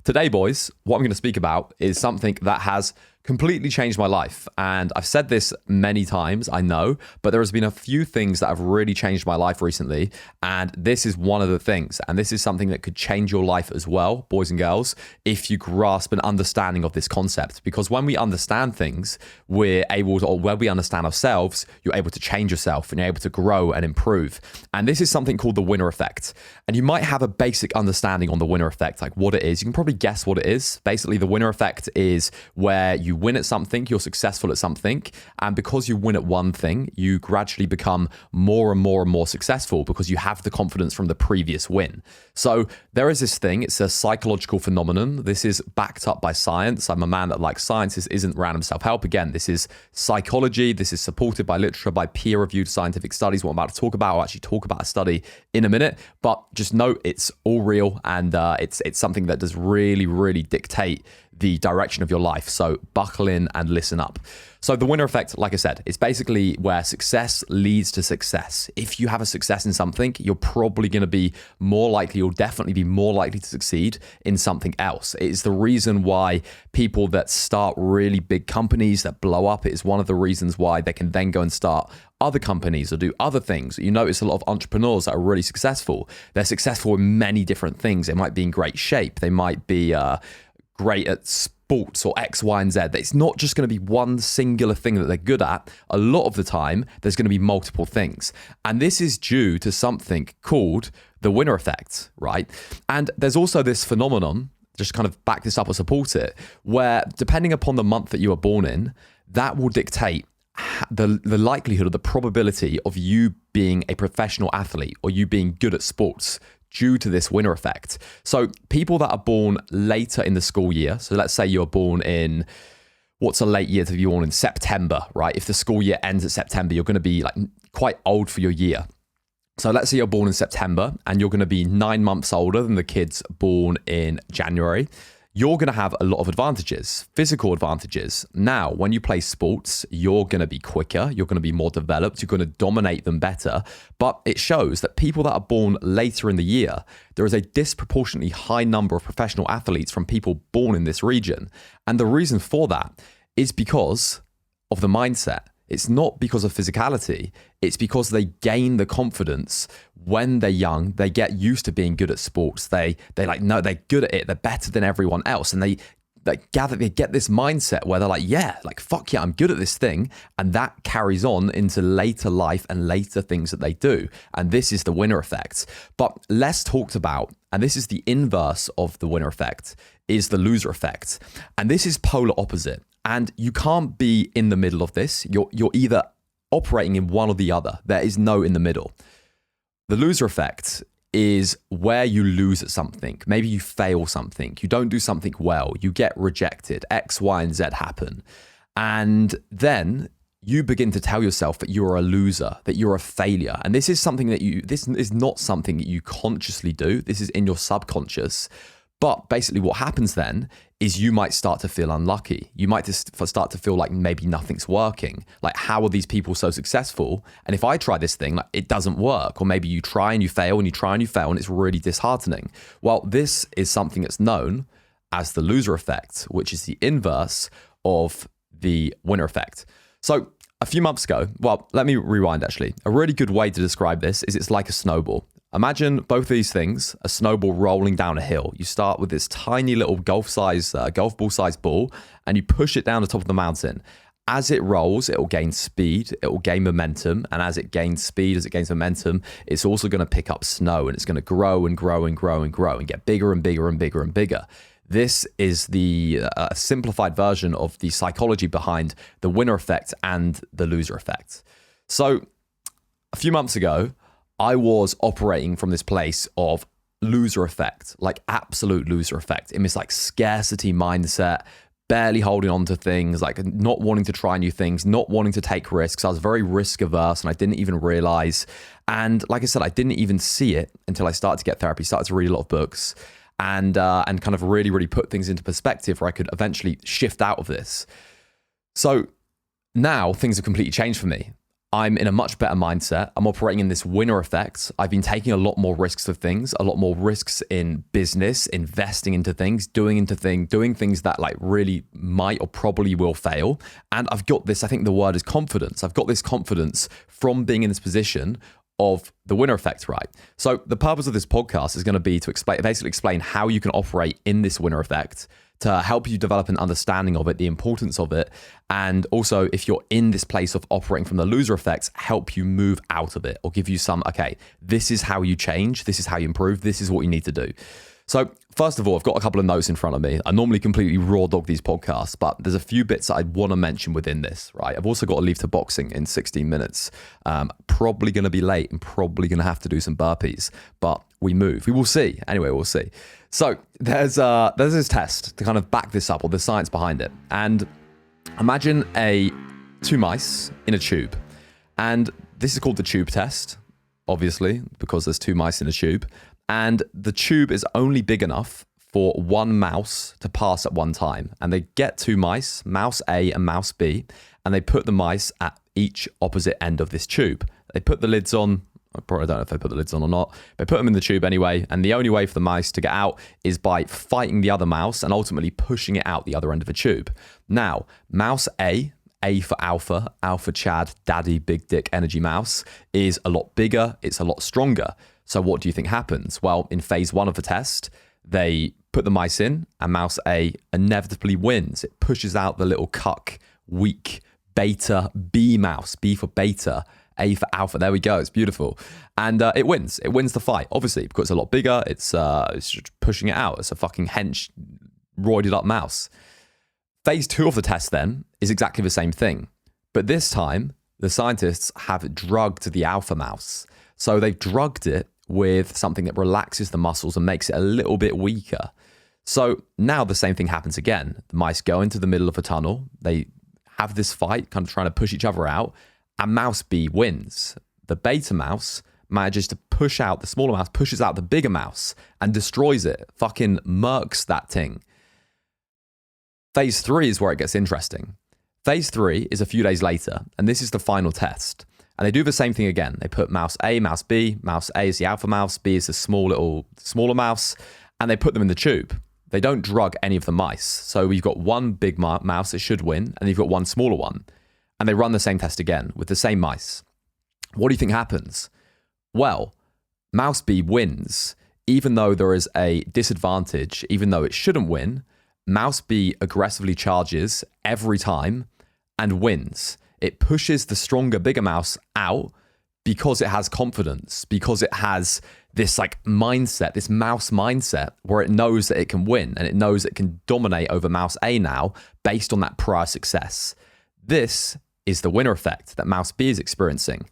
Today, boys, what I'm going to speak about is something that has completely changed my life. And I've said this many times, I know, but there has been a few things that have really changed my life recently. And this is one of the things. And this is something that could change your life as well, boys and girls, if you grasp an understanding of this concept. Because when we understand things, we're able to, or when we understand ourselves, you're able to change yourself and you're able to grow and improve. And this is something called the winner effect. And you might have a basic understanding on the winner effect, like what it is. You can probably guess what it is. Basically, the winner effect is where you win at something, you're successful at something, and because you win at one thing, you gradually become more and more and more successful because you have the confidence from the previous win. So there is this thing, it's a psychological phenomenon. This is backed up by science. I'm a man that likes science. This isn't random self-help. Again, this is psychology. This is supported by literature, by peer-reviewed scientific studies. What I'm about to talk about, I'll actually talk about a study in a minute, but just note it's all real, and it's something that does really dictate the direction of your life. So buckle in and listen up. So the winner effect, like I said, it's basically where success leads to success. If you have a success in something, you're probably going to be more likely, you'll definitely be more likely to succeed in something else. It is the reason why people that start really big companies that blow up, it is one of the reasons why they can then go and start other companies or do other things. You notice a lot of entrepreneurs that are really successful. They're successful in many different things. They might be in great shape. They might be great at sports or X, Y, and Z. It's not just going to be one singular thing that they're good at. A lot of the time, there's going to be multiple things. And this is due to something called the winner effect, right? And there's also this phenomenon, just kind of back this up or support it, where depending upon the month that you were born in, that will dictate the likelihood or the probability of you being a professional athlete or you being good at sports due to this winner effect. So people that are born later in the school year, so let's say you're born in, what's a late year to be born in? September, right? If the school year ends at September, you're going to be like quite old for your year. So let's say you're born in September and you're going to be 9 months older than the kids born in January. You're going to have a lot of advantages, physical advantages. Now, when you play sports, you're going to be quicker, you're going to be more developed, you're going to dominate them better. But it shows that people that are born later in the year, there is a disproportionately high number of professional athletes from people born in this region. And the reason for that is because of the mindset. It's not because of physicality. It's because they gain the confidence when they're young. They get used to being good at sports. They like, no, they're good at it. They're better than everyone else. And they get this mindset where they're like, yeah, like, fuck yeah, I'm good at this thing. And that carries on into later life and later things that they do. And this is the winner effect. But less talked about, and this is the inverse of the winner effect, is the loser effect. And this is polar opposite. And you can't be in the middle of this. You're either operating in one or the other. There is no in the middle. The loser effect is where you lose at something. Maybe you fail something. You don't do something well. You get rejected. X, Y, and Z happen. And then you begin to tell yourself that you're a loser, that you're a failure. And this is something that this is not something that you consciously do. This is in your subconscious. But basically what happens then is you might start to feel unlucky. You might just start to feel like maybe nothing's working. Like, how are these people so successful? And if I try this thing, like, it doesn't work. Or maybe you try and you fail and you try and you fail and it's really disheartening. Well, this is something that's known as the loser effect, which is the inverse of the winner effect. So a few months ago, well, let me rewind actually. A really good way to describe this is it's like a snowball. Imagine both of these things, a snowball rolling down a hill. You start with this tiny little golf ball size ball, and you push it down the top of the mountain. As it rolls, it will gain speed, it will gain momentum. And as it gains speed, as it gains momentum, it's also going to pick up snow, and it's going to grow and grow and grow and grow and get bigger and bigger and bigger and bigger. This is the simplified version of the psychology behind the winner effect and the loser effect. So a few months ago, I was operating from this place of loser effect, like absolute loser effect, in this like scarcity mindset, barely holding on to things, like not wanting to try new things, not wanting to take risks. I was very risk averse and I didn't even realize. And like I said, I didn't even see it until I started to get therapy, started to read a lot of books and kind of really put things into perspective where I could eventually shift out of this. So now things have completely changed for me. I'm in a much better mindset. I'm operating in this winner effect. I've been taking a lot more risks of things, a lot more risks in business, investing into things, doing things that like really might or probably will fail. And I've got this, I think the word is confidence. I've got this confidence from being in this position of the winner effect, right? So the purpose of this podcast is going to be to basically explain how you can operate in this winner effect, to help you develop an understanding of it, the importance of it, and also if you're in this place of operating from the loser effects, help you move out of it or give you some, okay, this is how you change, this is how you improve, this is what you need to do. So first of all, I've got a couple of notes in front of me. I normally completely raw dog these podcasts, but there's a few bits that I want to mention within this, right? I've also got to leave to boxing in 16 minutes. Probably going to be late and probably going to have to do some burpees, but we move. We will see. Anyway, we'll see. So there's this test to kind of back this up, or the science behind it. And imagine two mice in a tube. And this is called the tube test, obviously, because there's two mice in a tube. And the tube is only big enough for one mouse to pass at one time. And they get two mice, mouse A and mouse B, and they put the mice at each opposite end of this tube. They put the lids on. I probably don't know if they put the lids on or not. They put them in the tube anyway. And the only way for the mice to get out is by fighting the other mouse and ultimately pushing it out the other end of the tube. Now, mouse A for alpha, alpha Chad, daddy, big dick, energy mouse, is a lot bigger. It's a lot stronger. So what do you think happens? Well, in phase one of the test, they put the mice in and mouse A inevitably wins. It pushes out the little cuck, weak, beta, B mouse, B for beta, A for alpha. There we go. It's beautiful. And it wins. It wins the fight, obviously, because it's a lot bigger. It's just pushing it out. It's a fucking hench, roided up mouse. Phase two of the test then is exactly the same thing. But this time, the scientists have drugged the alpha mouse. So they've drugged it with something that relaxes the muscles and makes it a little bit weaker. So now the same thing happens again. The mice go into the middle of a tunnel. They have this fight, kind of trying to push each other out, and mouse B wins. The beta mouse manages to push out, the smaller mouse pushes out the bigger mouse and destroys it, fucking murks that thing. Phase three is where it gets interesting. Phase three is a few days later, and this is the final test. And they do the same thing again. They put mouse A, mouse B. Mouse A is the alpha mouse. B is the smaller mouse. And they put them in the tube. They don't drug any of the mice. So you've got one big mouse that should win, and you've got one smaller one. And they run the same test again with the same mice. What do you think happens? Well, mouse B wins. Even though there is a disadvantage, even though it shouldn't win, mouse B aggressively charges every time and wins. It pushes the stronger, bigger mouse out because it has confidence, because it has this like mindset, this mouse mindset where it knows that it can win and it knows it can dominate over mouse A now based on that prior success. This is the winner effect that mouse B is experiencing.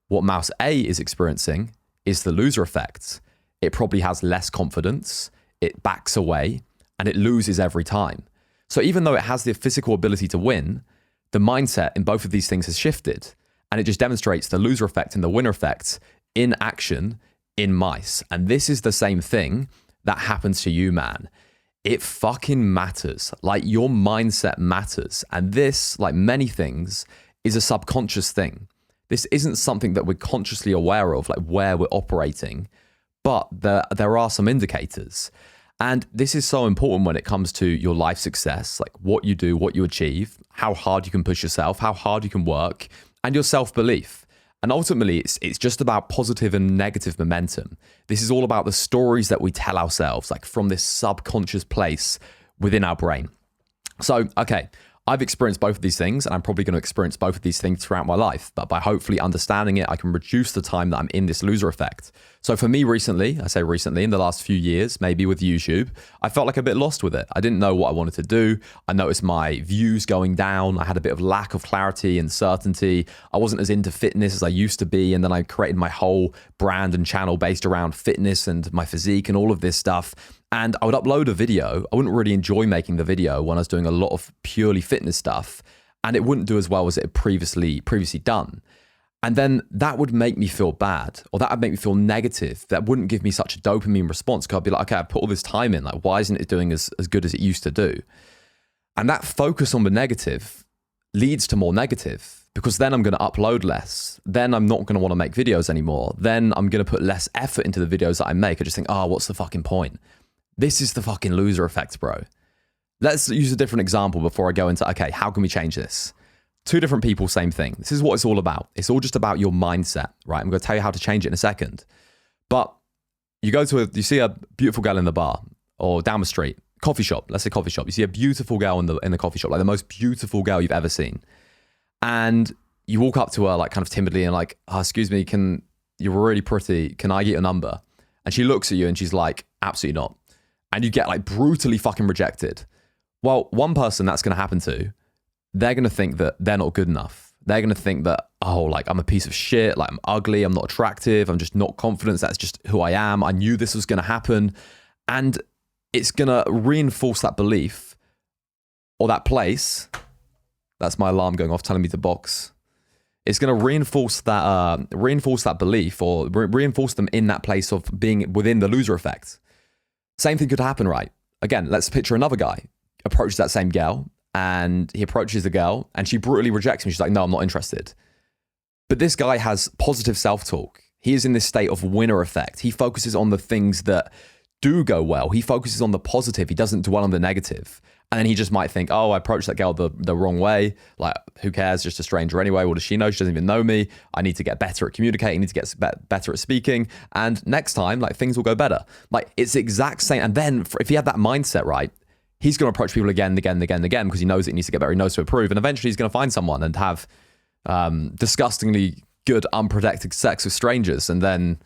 What mouse A is experiencing is the loser effect. It probably has less confidence, it backs away, and it loses every time. So even though it has the physical ability to win, the mindset in both of these things has shifted, and it just demonstrates the loser effect and the winner effect in action in mice. And this is the same thing that happens to you, man. It fucking matters. Like, your mindset matters. And this, like many things, is a subconscious thing. This isn't something that we're consciously aware of, like where we're operating, but there are some indicators. And this is so important when it comes to your life success, like what you do, what you achieve, how hard you can push yourself, how hard you can work, and your self-belief. And ultimately, it's just about positive and negative momentum. This is all about the stories that we tell ourselves, like from this subconscious place within our brain. So, okay, I've experienced both of these things, and I'm probably going to experience both of these things throughout my life. But by hopefully understanding it, I can reduce the time that I'm in this loser effect. So for me recently, I say recently, in the last few years, maybe with YouTube, I felt like a bit lost with it. I didn't know what I wanted to do. I noticed my views going down. I had a bit of lack of clarity and certainty. I wasn't as into fitness as I used to be. And then I created my whole brand and channel based around fitness and my physique and all of this stuff. And I would upload a video. I wouldn't really enjoy making the video when I was doing a lot of purely fitness stuff, and it wouldn't do as well as it had previously done. And then that would make me feel bad, or that would make me feel negative. That wouldn't give me such a dopamine response, because I'd be like, okay, I put all this time in. Like, why isn't it doing as good as it used to do? And that focus on the negative leads to more negative. because then I'm going to upload less. Then I'm not going to want to make videos anymore. Then I'm going to put less effort into the videos that I make. I just think, oh, what's the fucking point? This is the fucking loser effect, bro. Let's use a different example before I go into, okay, how can we change this? Two different people, same thing. This is what it's all about. It's all just about your mindset, right? I'm going to tell you how to change it in a second. But you see a beautiful girl in the bar or down the street, coffee shop, let's say coffee shop. You see a beautiful girl in the coffee shop, like the most beautiful girl you've ever seen. And you walk up to her like kind of timidly and like, oh, excuse me, you're really pretty. Can I get your number? And she looks at you and she's like, absolutely not. And you get like brutally fucking rejected. Well, one person that's going to happen to, they're going to think that they're not good enough. They're going to think that, oh, like I'm a piece of shit. Like I'm ugly. I'm not attractive. I'm just not confident. That's just who I am. I knew this was going to happen. And it's going to reinforce that belief or that place. That's my alarm going off telling me to box. It's going to reinforce that belief or reinforce them in that place of being within the loser effect. Same thing could happen, right? Again, let's picture another guy approaches that same girl and he approaches the girl and she brutally rejects him. She's like, no, I'm not interested. But this guy has positive self-talk. He is in this state of winner effect. He focuses on the things that do go well. He focuses on the positive. He doesn't dwell on the negative. And then he just might think, oh, I approached that girl the wrong way. Like, who cares? Just a stranger anyway. What does she know? She doesn't even know me. I need to get better at communicating. I need to get better at speaking. And next time, like, things will go better. Like, it's the exact same. And then if he had that mindset, right, he's going to approach people again because he knows that he needs to get better. He knows to improve. And eventually he's going to find someone and have disgustingly good, unprotected sex with strangers and then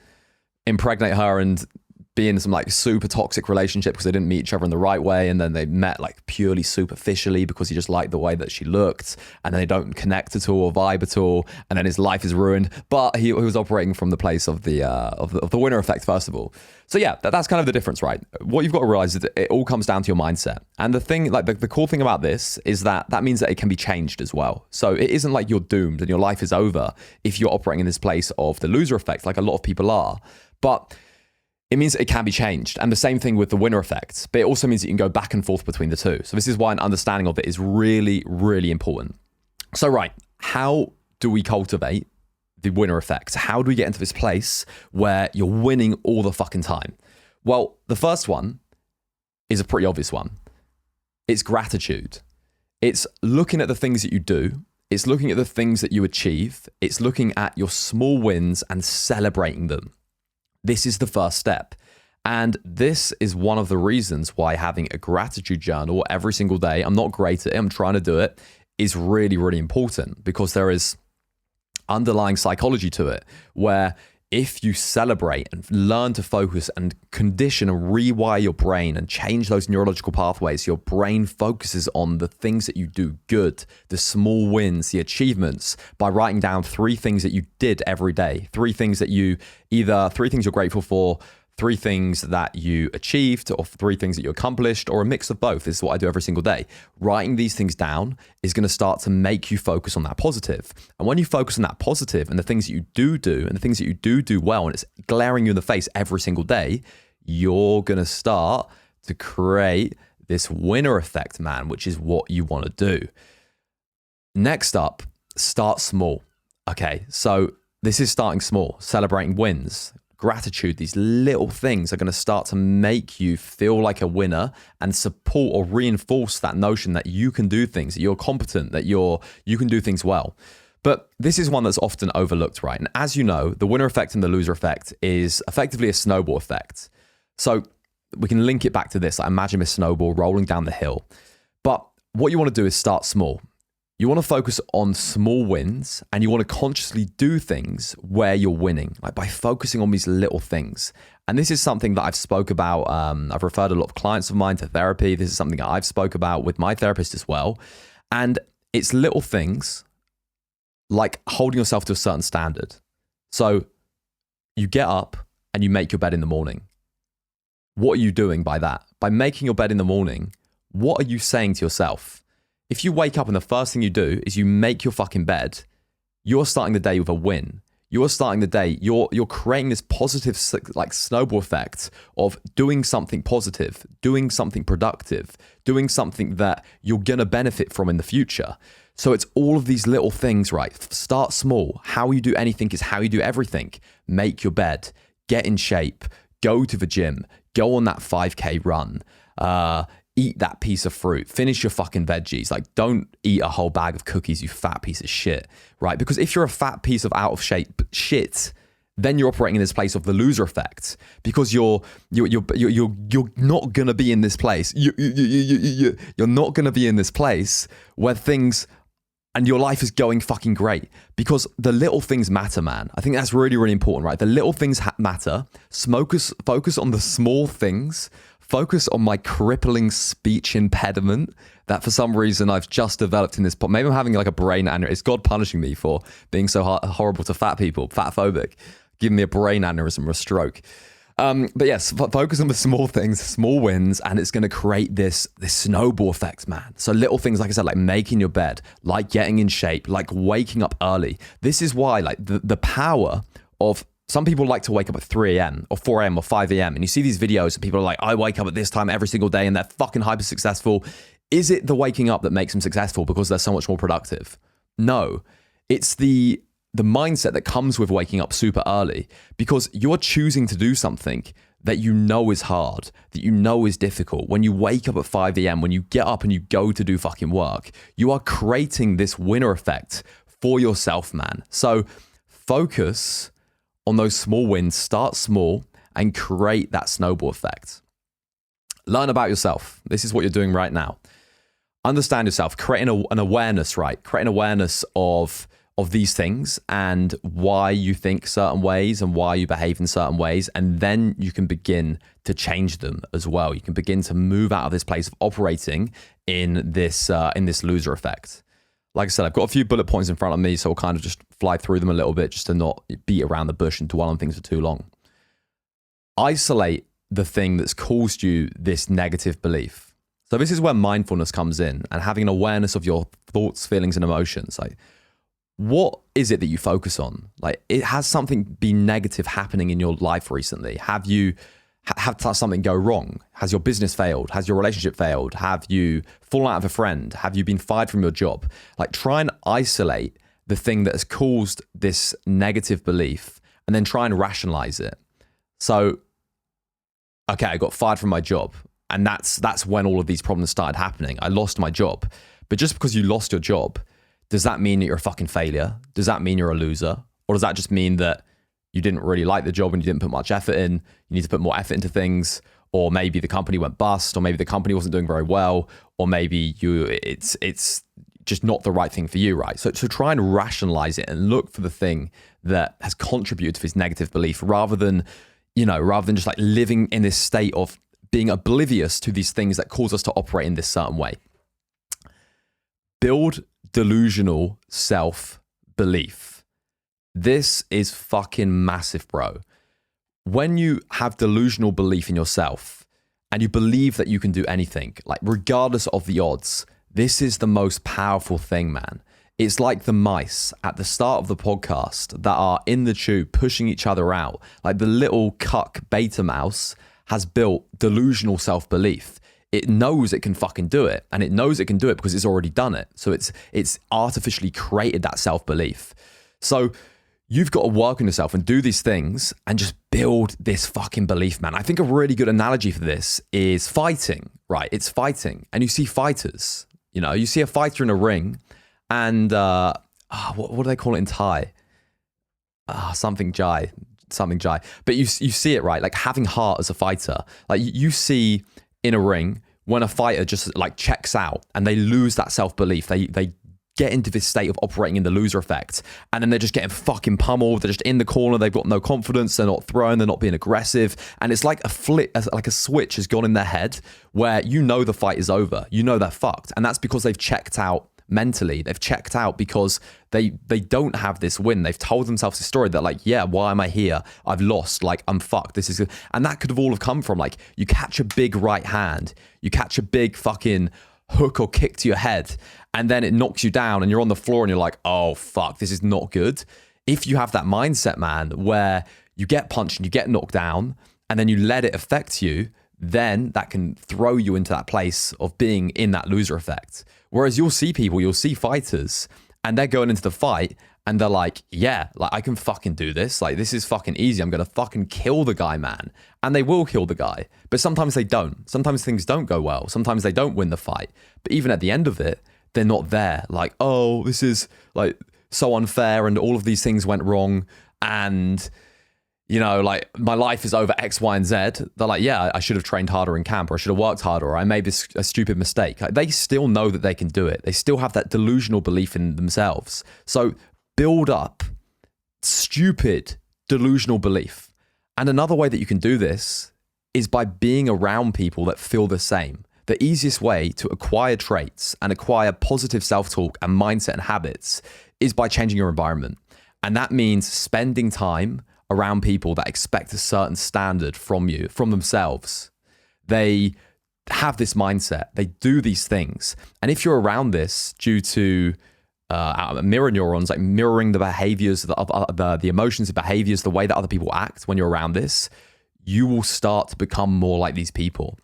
impregnate her and be in some like super toxic relationship because they didn't meet each other in the right way, and then they met like purely superficially because he just liked the way that she looked, and then they don't connect at all or vibe at all, and then his life is ruined. But he was operating from the place of the winner effect first of all. So yeah, that's kind of the difference, right? What you've got to realize is that it all comes down to your mindset, and the thing, like the cool thing about this is that means that it can be changed as well. So it isn't like you're doomed and your life is over if you're operating in this place of the loser effect, like a lot of people are, but it means it can be changed. And the same thing with the winner effect, but it also means that you can go back and forth between the two. So this is why an understanding of it is really, really important. So right, how do we cultivate the winner effect? How do we get into this place where you're winning all the fucking time? Well, the first one is a pretty obvious one. It's gratitude. It's looking at the things that you do. It's looking at the things that you achieve. It's looking at your small wins and celebrating them. This is the first step. And this is one of the reasons why having a gratitude journal every single day, I'm not great at it, I'm trying to do it, is really, really important, because there is underlying psychology to it where if you celebrate and learn to focus and condition and rewire your brain and change those neurological pathways, your brain focuses on the things that you do good, the small wins, the achievements, by writing down 3 things that you did every day, 3 things you're grateful for, 3 things that you achieved, or 3 things that you accomplished, or a mix of both. This is what I do every single day. Writing these things down is going to start to make you focus on that positive. And when you focus on that positive and the things that you do and the things that you do well, and it's glaring you in the face every single day, you're going to start to create this winner effect, man, which is what you want to do. Next up, start small. Okay, so this is starting small, celebrating wins. Gratitude, these little things are going to start to make you feel like a winner and support or reinforce that notion that you can do things, that you're competent, that you can do things well. But this is one that's often overlooked, right? And as you know, the winner effect and the loser effect is effectively a snowball effect. So we can link it back to this. Like, imagine a snowball rolling down the hill. But what you want to do is start small. You want to focus on small wins, and you want to consciously do things where you're winning, like by focusing on these little things. And this is something that I've spoke about. I've referred a lot of clients of mine to therapy. This is something that I've spoke about with my therapist as well. And it's little things like holding yourself to a certain standard. So you get up and you make your bed in the morning. What are you doing by that? By making your bed in the morning, what are you saying to yourself? If you wake up and the first thing you do is you make your fucking bed, you're starting the day with a win. You are starting the day. You're creating this positive like snowball effect of doing something positive, doing something productive, doing something that you're gonna benefit from in the future. So it's all of these little things, right? Start small. How you do anything is how you do everything. Make your bed, get in shape, go to the gym, go on that 5K run, eat that piece of fruit, finish your fucking veggies. Like, don't eat a whole bag of cookies, you fat piece of shit, right? Because if you're a fat piece of out of shape shit, then you're operating in this place of the loser effect, because you're not gonna be in this place. You're not gonna be in this place where things and your life is going fucking great, because the little things matter, man. I think that's really, really important, right? The little things matter. Focus on the small things. Focus on my crippling speech impediment that for some reason I've just developed in this pod. Maybe I'm having like a brain aneurysm. It's God punishing me for being so horrible to fat people, fatphobic, giving me a brain aneurysm or a stroke. But yes, focus on the small things, small wins, and it's going to create this snowball effect, man. So little things, like I said, like making your bed, like getting in shape, like waking up early. This is why, like, the power of, some people like to wake up at 3 a.m. or 4 a.m. or 5 a.m. And you see these videos and people are like, I wake up at this time every single day and they're fucking hyper successful. Is it the waking up that makes them successful because they're so much more productive? No, it's the mindset that comes with waking up super early, because you're choosing to do something that you know is hard, that you know is difficult. When you wake up at 5 a.m., when you get up and you go to do fucking work, you are creating this winner effect for yourself, man. So focus on those small wins, start small, and create that snowball effect. Learn about yourself. This is what you're doing right now. Understand yourself, creating an awareness, right? Creating awareness of these things and why you think certain ways and why you behave in certain ways. And then you can begin to change them as well. You can begin to move out of this place of operating in this loser effect. Like I said, I've got a few bullet points in front of me, so I'll kind of just fly through them a little bit just to not beat around the bush and dwell on things for too long. Isolate the thing that's caused you this negative belief. So this is where mindfulness comes in, and having an awareness of your thoughts, feelings, and emotions. Like, what is it that you focus on? Like, it has something been negative happening in your life recently? Have you had something go wrong? Has your business failed? Has your relationship failed? Have you fallen out of a friend? Have you been fired from your job? Like, try and isolate the thing that has caused this negative belief and then try and rationalize it. So, okay, I got fired from my job, and that's when all of these problems started happening. I lost my job. But just because you lost your job, does that mean that you're a fucking failure? Does that mean you're a loser? Or does that just mean that you didn't really like the job and you didn't put much effort in? You need to put more effort into things, or maybe the company went bust, or maybe the company wasn't doing very well, or maybe it's just not the right thing for you, right? So try and rationalize it and look for the thing that has contributed to this negative belief, rather than just like living in this state of being oblivious to these things that cause us to operate in this certain way. Build delusional self-belief. This is fucking massive, bro. When you have delusional belief in yourself and you believe that you can do anything, like regardless of the odds, this is the most powerful thing, man. It's like the mice at the start of the podcast that are in the tube pushing each other out. Like, the little cuck beta mouse has built delusional self-belief. It knows it can fucking do it, and it knows it can do it because it's already done it. So it's artificially created that self-belief. So you've got to work on yourself and do these things and just build this fucking belief, man. I think a really good analogy for this is fighting, right? It's fighting. And you see fighters, you see a fighter in a ring, and what do they call it in Thai? Something jai. But you see it, right? Like, having heart as a fighter. Like, you see in a ring when a fighter just like checks out and they lose that self-belief. They get into this state of operating in the loser effect, and then they're just getting fucking pummeled. They're just in the corner. They've got no confidence. They're not throwing. They're not being aggressive. And it's like a switch has gone in their head where the fight is over. They're fucked. And that's because they've checked out mentally. They've checked out because they don't have this win. They've told themselves a story that, like, yeah, why am I here? I've lost. Like, I'm fucked. This is, and that could have all have come from, like, you catch a big right hand, you catch a big fucking hook or kick to your head, and then it knocks you down and you're on the floor and you're like, oh fuck, this is not good. if you have that mindset, man, where you get punched and you get knocked down and then you let it affect you, then that can throw you into that place of being in that loser effect. Whereas you'll see fighters, and they're going into the fight and they're like, yeah, like I can fucking do this. Like this is fucking easy. I'm going to fucking kill the guy, man. And they will kill the guy. But sometimes they don't. Sometimes things don't go well. Sometimes they don't win the fight. But even at the end of it, they're not there. Like, oh, this is like so unfair and all of these things went wrong. And you know, like my life is over X, Y, and Z. They're like, yeah, I should have trained harder in camp, or I should have worked harder, or I made a stupid mistake. Like, they still know that they can do it. They still have that delusional belief in themselves. So build up stupid delusional belief. And another way that you can do this is by being around people that feel the same. The easiest way to acquire traits and acquire positive self-talk and mindset and habits is by changing your environment. And that means spending time around people that expect a certain standard from you, from themselves. They have this mindset. They do these things. And if you're around this due to mirror neurons, like mirroring the behaviors, the emotions, the behaviors, the way that other people act when you're around this, you will start to become more like these people.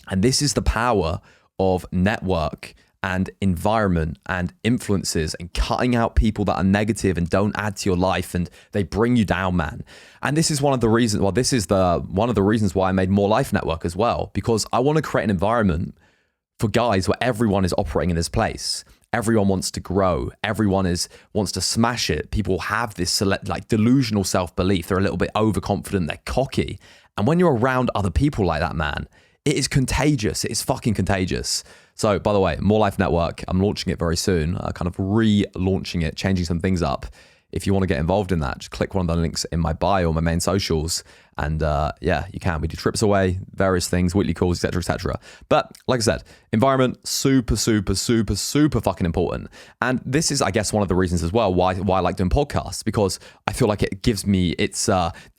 And this is the power of network and environment and influences and cutting out people that are negative and don't add to your life and they bring you down, man. And this is one of the reasons, one of the reasons why I made More Life Network as well, because I want to create an environment for guys where everyone is operating in this place. Everyone wants to grow. Everyone wants to smash it. People have this delusional self-belief. They're a little bit overconfident. They're cocky. And when you're around other people like that, man, it is contagious. It is fucking contagious. So, by the way, More Life Network, I'm launching it very soon, kind of relaunching it, changing some things up. If you want to get involved in that, just click one of the links in my bio or my main socials. And yeah, you can. We do trips away, various things, weekly calls, etc., etc. But like I said, environment, super, super, super, super fucking important. And this is, I guess, one of the reasons as well why I like doing podcasts, because I feel like it gives me, it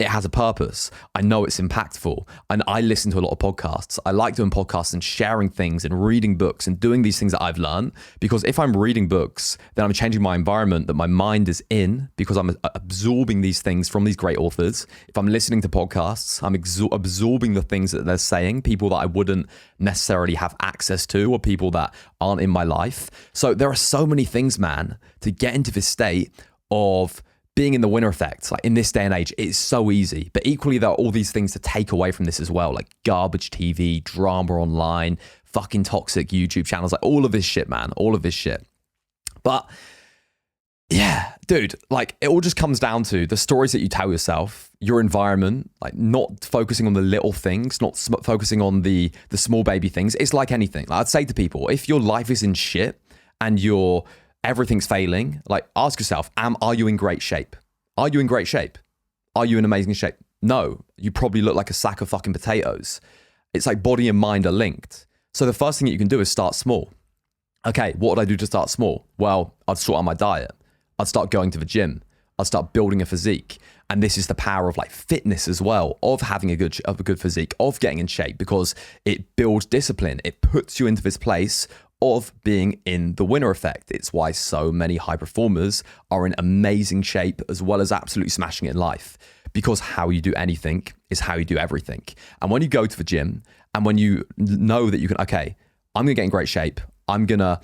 has a purpose. I know it's impactful. And I listen to a lot of podcasts. I like doing podcasts and sharing things and reading books and doing these things that I've learned. Because if I'm reading books, then I'm changing my environment that my mind is in, because I'm absorbing these things from these great authors. If I'm listening to podcasts, I'm absorbing the things that they're saying, people that I wouldn't necessarily have access to or people that aren't in my life. So there are so many things, man, to get into this state of being in the winner effect. Like in this day and age, it's so easy. But equally, there are all these things to take away from this as well, like garbage TV, drama online, fucking toxic YouTube channels, like all of this shit, man, all of this shit. But yeah, dude, like it all just comes down to the stories that you tell yourself, your environment, like not focusing on the little things, not focusing on the small baby things. It's like anything. Like I'd say to people, if your life is in shit and everything's failing, like ask yourself, are you in great shape? Are you in great shape? Are you in amazing shape? No, you probably look like a sack of fucking potatoes. It's like body and mind are linked. So the first thing that you can do is start small. Okay, what would I do to start small? Well, I'd sort out my diet. I'd start going to the gym. I'd start building a physique. And this is the power of like fitness as well, of having a good physique, of getting in shape, because it builds discipline. It puts you into this place of being in the winner effect. It's why so many high performers are in amazing shape as well as absolutely smashing it in life, because how you do anything is how you do everything. And when you go to the gym and when you know that you can, okay, I'm going to get in great shape. I'm going to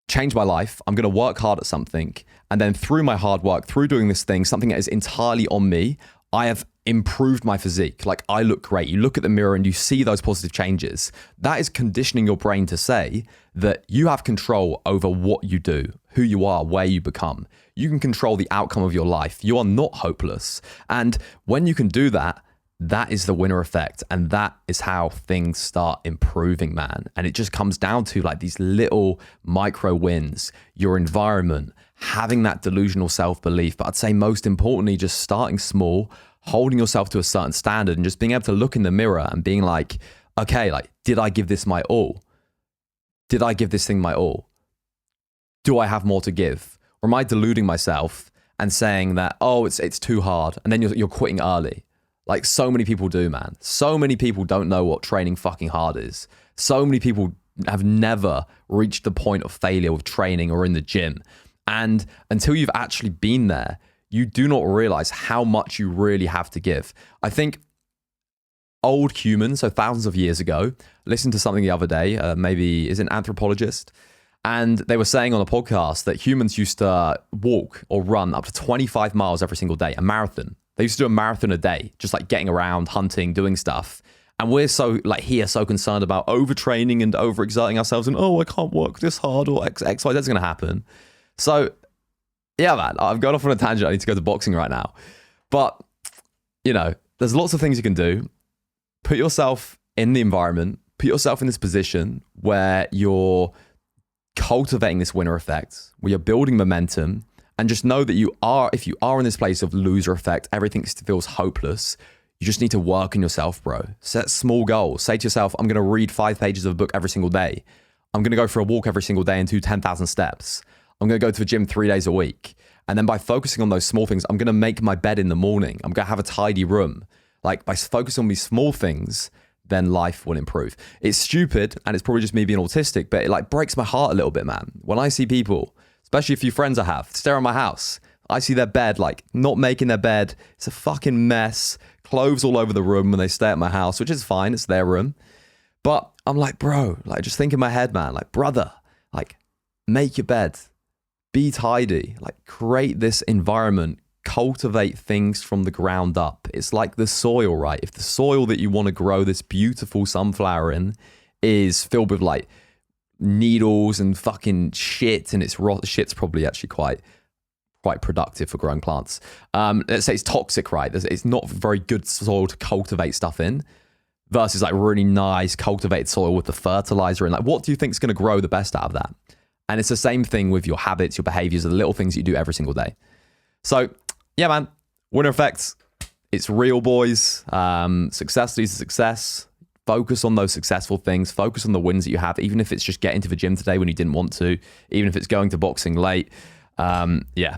change my life. I'm going to work hard at something. And then through my hard work, through doing this thing, something that is entirely on me, I have improved my physique. Like I look great. You look at the mirror and you see those positive changes. That is conditioning your brain to say that you have control over what you do, who you are, where you become. You can control the outcome of your life. You are not hopeless. And when you can do that, that is the winner effect. And that is how things start improving, man. And it just comes down to like these little micro wins, your environment, having that delusional self-belief. But I'd say most importantly, just starting small, holding yourself to a certain standard and just being able to look in the mirror and being like, okay, like, did I give this my all? Did I give this thing my all? Do I have more to give? Or am I deluding myself and saying that, oh, it's too hard. And then you're quitting early. Like so many people do, man. So many people don't know what training fucking hard is. So many people have never reached the point of failure with training or in the gym. And until you've actually been there, you do not realize how much you really have to give. I think old humans, so thousands of years ago, listened to something the other day, maybe is an anthropologist, and they were saying on a podcast that humans used to walk or run up to 25 miles every single day, a marathon. They used to do a marathon a day, just like getting around, hunting, doing stuff. And we're so so concerned about overtraining and overexerting ourselves and, I can't work this hard or X, Y, Z's going to happen. So yeah, man, I've gone off on a tangent. I need to go to boxing right now. But, there's lots of things you can do. Put yourself in the environment, put yourself in this position where you're cultivating this winner effect, where you're building momentum, and just know that if you are in this place of loser effect, everything feels hopeless. You just need to work on yourself, bro. Set small goals. Say to yourself, I'm going to read 5 pages of a book every single day. I'm going to go for a walk every single day and do 10,000 steps. I'm going to go to the gym 3 days a week. And then by focusing on those small things, I'm going to make my bed in the morning. I'm going to have a tidy room. Like, by focusing on these small things, then life will improve. It's stupid, and it's probably just me being autistic, but it breaks my heart a little bit, man. When I see people, especially a few friends I have, stare at my house, I see their bed, not making their bed. It's a fucking mess. Clothes all over the room when they stay at my house, which is fine. It's their room. But I'm like, bro, just think in my head, man, brother, make your bed, be tidy, create this environment, cultivate things from the ground up. It's like the soil, right? If the soil that you want to grow this beautiful sunflower in is filled with needles and fucking shit, and shit's probably actually quite productive for growing plants. Let's say it's toxic, right? It's not very good soil to cultivate stuff in, versus really nice cultivated soil with the fertilizer in. What do you think is going to grow the best out of that? And it's the same thing with your habits, your behaviors, the little things you do every single day. So yeah, man, winner effects. It's real, boys. Success leads to success. Focus on those successful things. Focus on the wins that you have, even if it's just getting to the gym today when you didn't want to, even if it's going to boxing late. Yeah.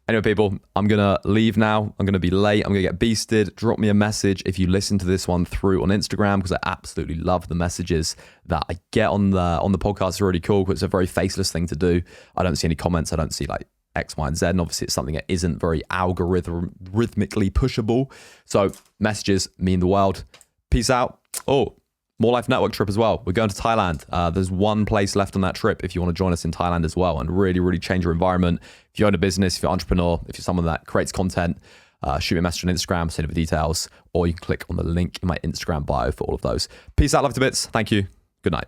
Anyway, people, I'm going to leave now. I'm going to be late. I'm going to get beasted. Drop me a message if you listen to this one through on Instagram, because I absolutely love the messages that I get on the podcast. It's really cool because it's a very faceless thing to do. I don't see any comments. I don't see X, Y, and Z. And obviously it's something that isn't very rhythmically pushable. So messages mean the world. Peace out. Oh, More Life Network trip as well. We're going to Thailand. There's one place left on that trip if you want to join us in Thailand as well and really, really change your environment. If you own a business, if you're an entrepreneur, if you're someone that creates content, shoot me a message on Instagram, send me the details, or you can click on the link in my Instagram bio for all of those. Peace out, love to bits. Thank you. Good night.